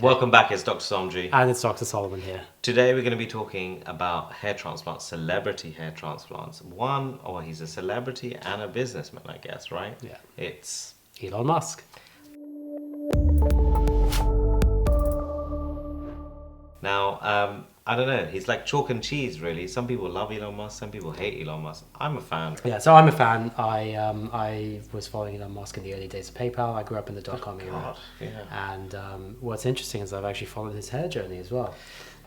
Welcome back, it's Dr. Somji. And it's Dr. Solomon here. Today we're going to be talking about hair transplants, celebrity hair transplants. He's a celebrity and a businessman, I guess, right? Yeah. It's Elon Musk. Now, I don't know, he's like chalk and cheese, really. Some people love Elon Musk, some people hate Elon Musk. I'm a fan. Yeah, so I'm a fan. I was following Elon Musk in the early days of PayPal. I grew up in the dot-com era. God, yeah. And what's interesting is I've actually followed his hair journey as well.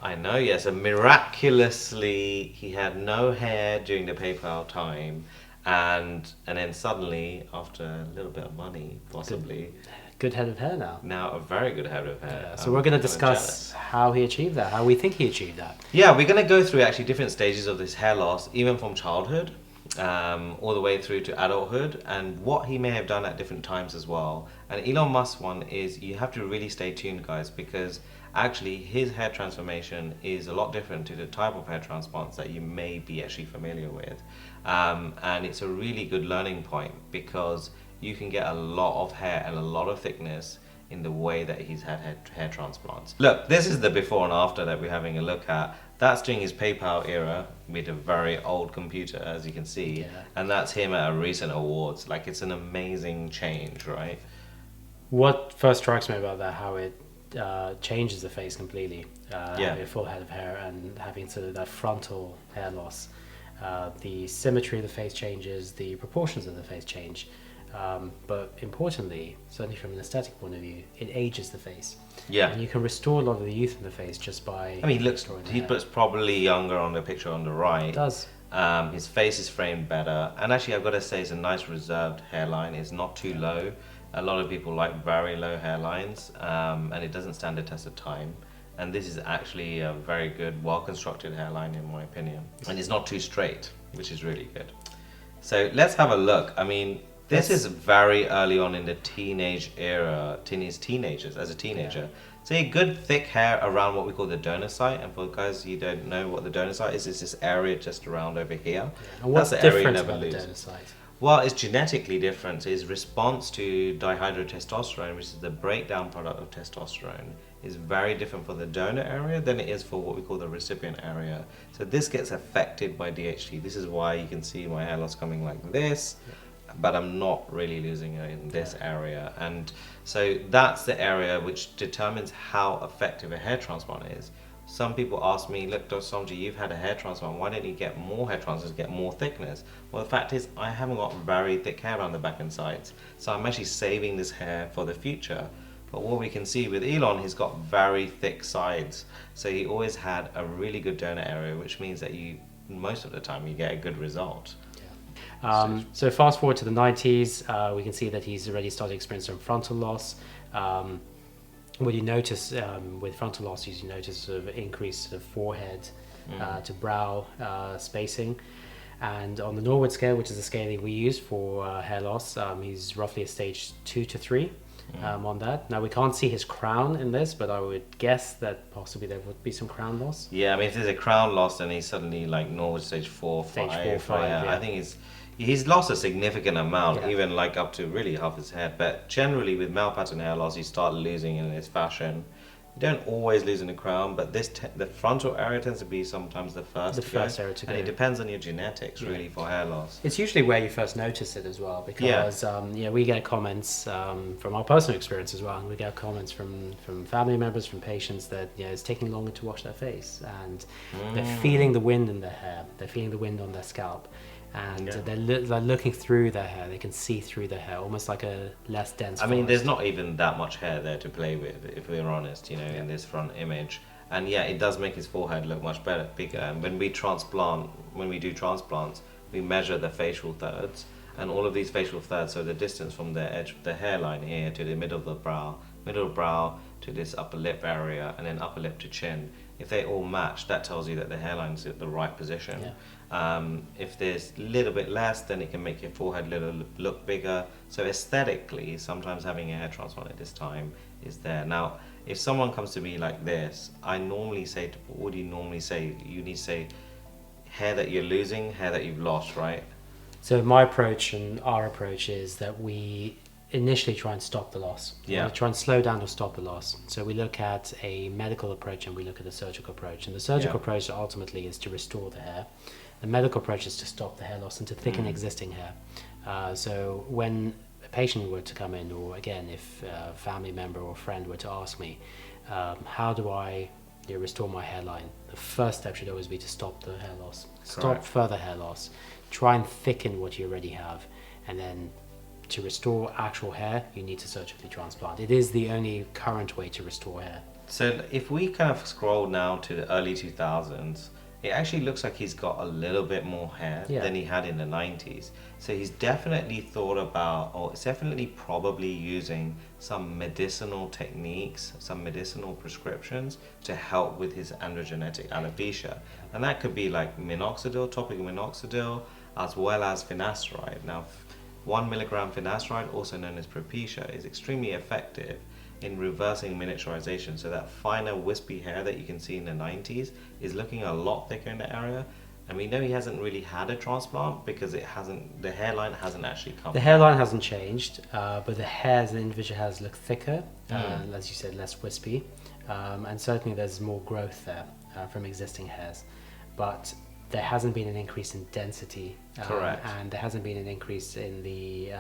I know, yes. And miraculously, he had no hair during the PayPal time. And then suddenly, after a little bit of money, possibly... Good head of hair now. Now a very good head of hair. Yeah, so we're going to discuss how he achieved that, how we think he achieved that. Yeah, we're going to go through actually different stages of this hair loss, even from childhood all the way through to adulthood, and what he may have done at different times as well. And Elon Musk one is, you have to really stay tuned, guys, because actually his hair transformation is a lot different to the type of hair transplants that you may be actually familiar with. And it's a really good learning point because you can get a lot of hair and a lot of thickness in the way that he's had hair transplants. Look, this is the before and after that we're having a look at. That's during his PayPal era with a very old computer, as you can see. Yeah. And that's him at a recent awards. Like, it's an amazing change, right? What first strikes me about that, how it changes the face completely. Having a full head of hair and having sort of that frontal hair loss. The symmetry of the face changes, the proportions of the face change. But importantly, certainly from an aesthetic point of view, it ages the face. Yeah. And you can restore a lot of the youth in the face just by... I mean, he looks probably younger on the picture on the right. It does. His face is framed better. And actually, I've got to say, it's a nice reserved hairline. It's not too low. A lot of people like very low hairlines, and it doesn't stand the test of time. And this is actually a very good, well-constructed hairline, in my opinion. And it's not too straight, which is really good. So let's have a look. I mean... This is very early on in the teenage era, teenagers, as a teenager. Yeah. So a good thick hair around what we call the donor site. And for guys who don't know what the donor site is, it's this area just around over here. Yeah. And what's different about the donor site? Well, it's genetically different. It's response to dihydrotestosterone, which is the breakdown product of testosterone, is very different for the donor area than it is for what we call the recipient area. So this gets affected by DHT. This is why you can see my hair loss coming like this. Yeah. But I'm not really losing it in this area. And so that's the area which determines how effective a hair transplant is. Some people ask me, look, Dr. Somji, you've had a hair transplant. Why don't you get more hair transplants, get more thickness? Well, the fact is, I haven't got very thick hair around the back and sides. So I'm actually saving this hair for the future. But what we can see with Elon, he's got very thick sides. So he always had a really good donor area, which means that most of the time, you get a good result. So fast forward to the 90s, we can see that he's already started experiencing some frontal loss. What you notice with frontal loss is you notice sort of increase of forehead to brow spacing. And on the Norwood scale, which is the scaling we use for hair loss, he's roughly a stage 2 to 3 on that. Now, we can't see his crown in this, but I would guess that possibly there would be some crown loss. Yeah, I mean, if there's a crown loss, then he's suddenly like Norwood stage 4, 5. Stage 4, 5, yeah. I think he's lost a significant amount, even like up to really half his head. But generally with male pattern hair loss, you start losing in this fashion. You don't always lose in the crown, but the frontal area tends to be sometimes the first area to go. And it depends on your genetics, really, for hair loss. It's usually where you first notice it as well, because we get comments from our personal experience as well, and we get comments from family members, from patients that it's taking longer to wash their face, and they're feeling the wind in their hair, they're feeling the wind on their scalp. And they're looking through their hair. They can see through their hair, almost like a less dense forest. I mean, there's not even that much hair there to play with, if we're honest, in this front image. And it does make his forehead look much bigger. And when we do transplants, we measure the facial thirds. And all of these facial thirds, so the distance from the edge of the hairline here to the middle of the brow to this upper lip area, and then upper lip to chin. If they all match, that tells you that the hairline's at the right position. If there's a little bit less, then it can make your forehead look bigger. So aesthetically, sometimes having a hair transplant at this time is there. Now, if someone comes to me like this, I normally say, what do you normally say? You need to say hair that you're losing, hair that you've lost, right? So my approach and our approach is that we initially try and stop the loss. We want to try and slow down or stop the loss. So we look at a medical approach and we look at a surgical approach. And the surgical approach ultimately is to restore the hair. The medical approach is to stop the hair loss and to thicken existing hair. So when a patient were to come in, or again, if a family member or friend were to ask me, how do I restore my hairline? The first step should always be to stop the hair loss. Stop further hair loss. Try and thicken what you already have. And then to restore actual hair, you need to surgically transplant. It is the only current way to restore hair. So if we kind of scroll now to the early 2000s, it actually looks like he's got a little bit more hair than he had in the 90s. So he's definitely thought about, or it's definitely probably using some medicinal techniques, some medicinal prescriptions to help with his androgenetic alopecia. And that could be like minoxidil, topical minoxidil, as well as finasteride. Now, 1 milligram finasteride, also known as Propecia, is extremely effective in reversing miniaturization. So that finer wispy hair that you can see in the 90s is looking a lot thicker in the area. And we know he hasn't really had a transplant because the hairline hasn't actually come. The hairline hasn't changed, but the hairs the individual has look thicker, as you said, less wispy. And certainly there's more growth there from existing hairs. But there hasn't been an increase in density, and there hasn't been an increase in the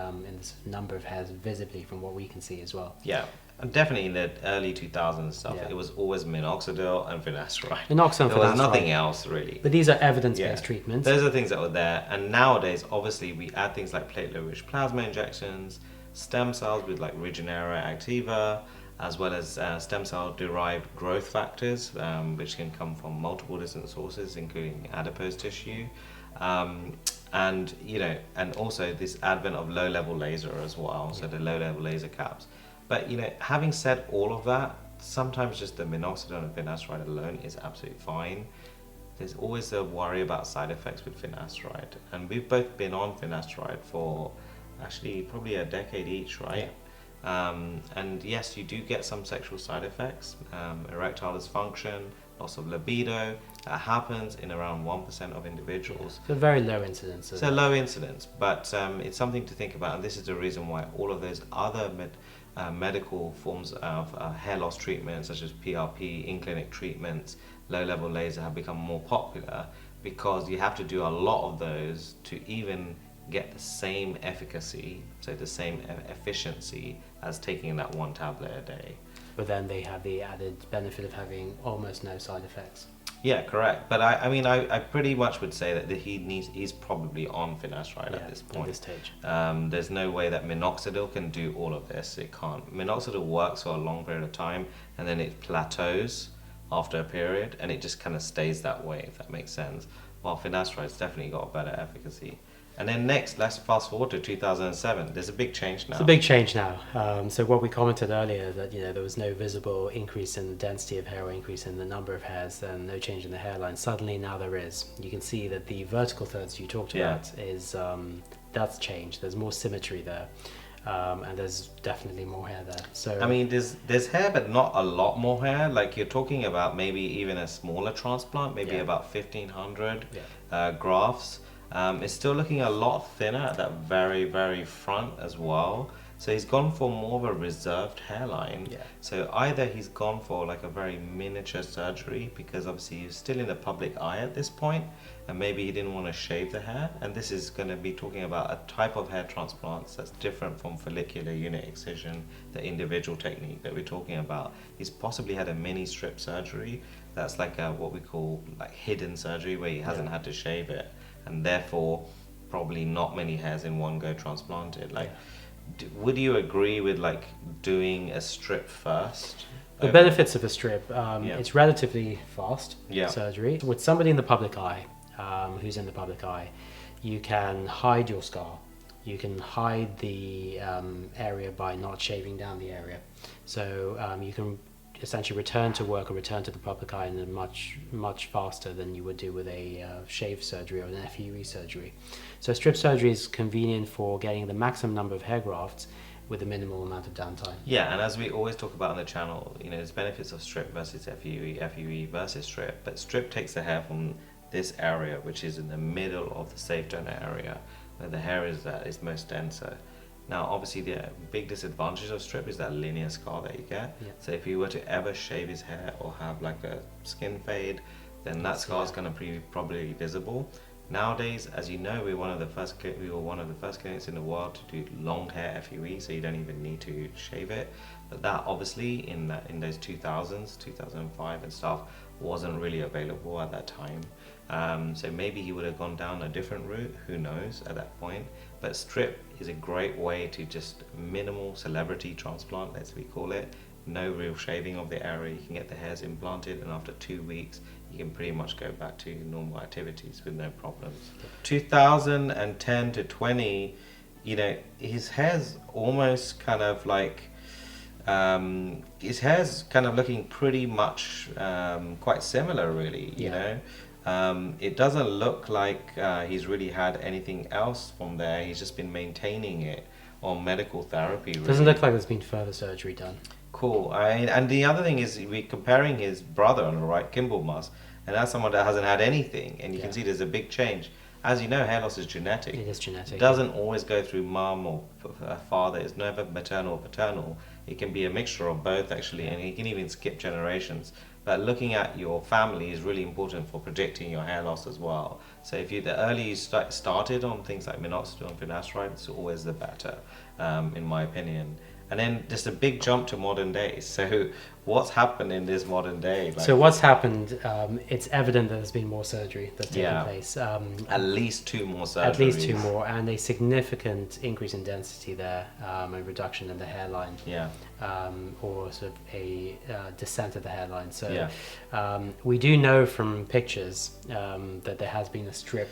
number of hairs visibly from what we can see as well. Yeah, and definitely in the early 2000s stuff, it was always minoxidil and finasteride. Minoxidil and there was nothing else really. But these are evidence-based treatments. Those are things that were there, and nowadays, obviously, we add things like platelet-rich plasma injections, stem cells with like Regenera activa, as well as stem cell-derived growth factors, which can come from multiple different sources, including adipose tissue, and also this advent of low-level laser as well. So the low-level laser caps. But having said all of that, sometimes just the minoxidil and finasteride alone is absolutely fine. There's always a worry about side effects with finasteride, and we've both been on finasteride for actually probably a decade each, right? And yes, you do get some sexual side effects, erectile dysfunction, loss of libido. That happens in around 1% of individuals. So very low incidence. So low incidence, but it's something to think about, and this is the reason why all of those other medical forms of hair loss treatments, such as PRP, in-clinic treatments, low-level laser, have become more popular, because you have to do a lot of those to even get the same efficacy, so the same efficiency as taking that one tablet a day. But then they have the added benefit of having almost no side effects. Yeah, correct. But I pretty much would say that he's probably on finasteride at this point. At this stage. There's no way that minoxidil can do all of this. It can't. Minoxidil works for a long period of time, and then it plateaus after a period, and it just kind of stays that way, if that makes sense. While finasteride definitely got better efficacy. And then next, let's fast forward to 2007. There's a big change now. It's a big change now. So what we commented earlier, that there was no visible increase in the density of hair or increase in the number of hairs, and no change in the hairline. Suddenly now there is. You can see that the vertical thirds you talked about is that's changed. There's more symmetry there, and there's definitely more hair there. So there's hair, but not a lot more hair. Like you're talking about maybe even a smaller transplant, maybe about 1,500 grafts. It's still looking a lot thinner at that very, very front as well. So he's gone for more of a reserved hairline. Yeah. So either he's gone for like a very miniature surgery, because obviously he's still in the public eye at this point, and maybe he didn't want to shave the hair. And this is going to be talking about a type of hair transplants that's different from follicular unit excision, the individual technique that we're talking about. He's possibly had a mini strip surgery. That's like what we call like hidden surgery, where he hasn't had to shave it, and therefore probably not many hairs in one go transplanted. Would you agree with like doing a strip first? The benefits of a strip, it's relatively fast surgery. With somebody in the public eye, who's in the public eye, you can hide your scar. You can hide the area by not shaving down the area. So you can essentially return to work or return to the public eye in much faster than you would do with a shave surgery or an FUE surgery. So strip surgery is convenient for getting the maximum number of hair grafts with a minimal amount of downtime. Yeah, and as we always talk about on the channel, there's benefits of strip versus FUE, FUE versus strip. But strip takes the hair from this area, which is in the middle of the safe donor area, where the hair is most denser. Now, obviously, the big disadvantage of strip is that linear scar that you get. Yeah. So if he were to ever shave his hair or have like a skin fade, then that scar is going to be probably visible. Nowadays, as you know, we were one of the first clinics in the world to do long hair FUE, so you don't even need to shave it. But that obviously in those 2000s, 2005 and stuff, wasn't really available at that time. So maybe he would have gone down a different route, who knows at that point. But strip is a great way to just minimal celebrity transplant, let's we call it. No real shaving of the area, you can get the hairs implanted, and after 2 weeks you can pretty much go back to normal activities with no problems. 2010 to 20, you know, his hair's almost kind of like his hair's kind of looking pretty much quite similar, really. You know, it doesn't look like he's really had anything else from there. He's just been maintaining it on medical therapy. Really. Doesn't look like there's been further surgery done. Cool. And the other thing is we're comparing his brother on the right, Kimball Musk, and that's someone that hasn't had anything, and you can see there's a big change. As you know, hair loss is genetic. It is genetic. It doesn't always go through mum or father. It's never maternal or paternal. It can be a mixture of both, actually, and you can even skip generations. But looking at your family is really important for predicting your hair loss as well. So if the earlier you started on things like minoxidil and finasteride, it's always the better, in my opinion. And then just a big jump to modern days. So what's happened in this modern day? So what's happened, it's evident that there's been more surgery that's taken place. At least 2 more surgeries. At least 2 more, and a significant increase in density there, and reduction in the hairline. Or sort of a descent of the hairline. So we do know from pictures that there has been a strip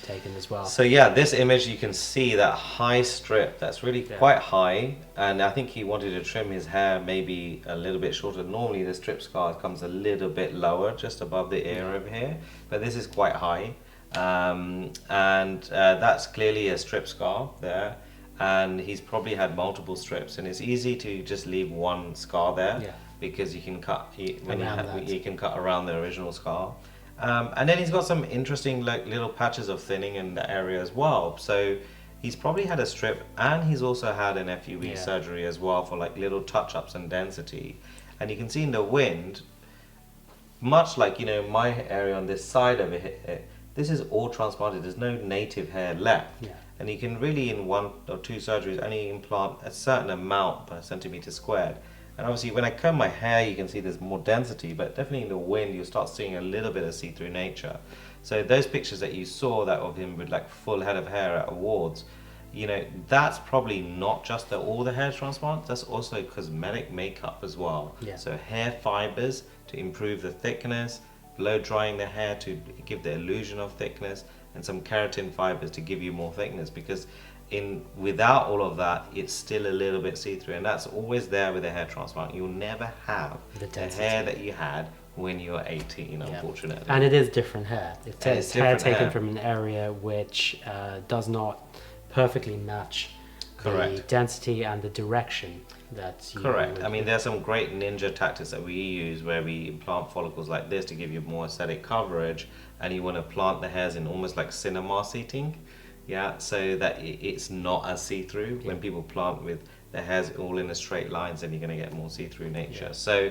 taken as well. So this image, you can see that high strip that's really quite high, and I think he wanted to trim his hair maybe a little bit shorter. Normally the strip scar comes a little bit lower, just above the ear over here, but this is quite high, and that's clearly a strip scar there, and he's probably had multiple strips, and it's easy to just leave one scar there because you can cut you can cut around the original scar. And then he's got some interesting like little patches of thinning in the area as well. So he's probably had a strip, and he's also had an FUE surgery as well for like little touch-ups and density. And you can see in the wind, much like, you know, my area on this side over here, this is all transplanted. There's no native hair left. And you can really, in 1 or 2 surgeries, only implant a certain amount per centimeter squared. And obviously when I comb my hair, you can see there's more density, but definitely in the wind, you'll start seeing a little bit of see-through nature. So those pictures that you saw that of him with like full head of hair at awards, you know, that's probably not just all the hair transplants, that's also cosmetic makeup as well. So hair fibers to improve the thickness, blow drying the hair to give the illusion of thickness, and some keratin fibers to give you more thickness, because without all of that, it's still a little bit see-through, and that's always there with a hair transplant. You'll never have the hair that you had when you were 18, unfortunately. And it is different hair. It's hair taken from an area which does not perfectly match the density and the direction that you... I mean, there's some great ninja tactics that we use where we implant follicles like this to give you more aesthetic coverage, and you want to plant the hairs in almost like cinema seating. So that it's not as see-through. When people plant with the hairs all in a straight lines, then you're going to get more see-through nature. So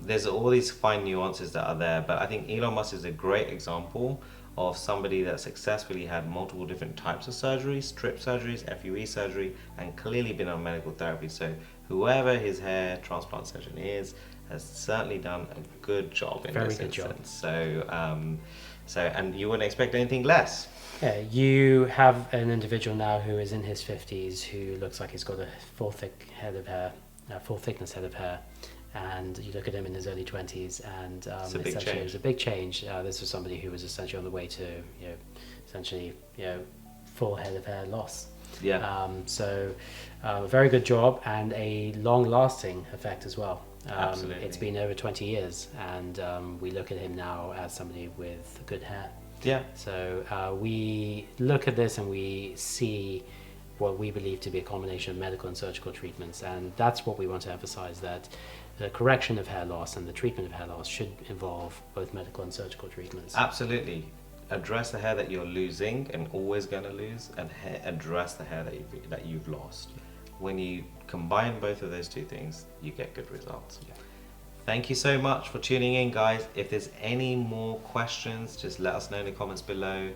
there's all these fine nuances that are there, but I think Elon Musk is a great example of somebody that successfully had multiple different types of surgeries, strip surgeries, FUE surgery, and clearly been on medical therapy. So whoever his hair transplant surgeon is has certainly done a good job in this instance. So and you wouldn't expect anything less. You have an individual now who is in his 50s who looks like he's got a full thickness head of hair, and you look at him in his early 20s, and it was a big change. This was somebody who was essentially on the way to, full head of hair loss. So a very good job, and a long-lasting effect as well. Absolutely. It's been over 20 years, and we look at him now as somebody with good hair. So we look at this and we see what we believe to be a combination of medical and surgical treatments, and that's what we want to emphasize, that the correction of hair loss and the treatment of hair loss should involve both medical and surgical treatments. Absolutely. address the hair that you're losing and always going to lose, and address the hair that you've lost. When you combine both of those two things, you get good results. Yeah. Thank you so much for tuning in, guys. If there's any more questions, just let us know in the comments below.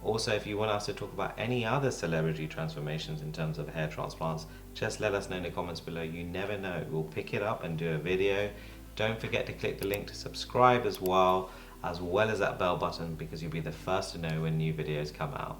Also, if you want us to talk about any other celebrity transformations in terms of hair transplants, just let us know in the comments below. You never know, we'll pick it up and do a video. Don't forget to click the link to subscribe as well as that bell button, because you'll be the first to know when new videos come out.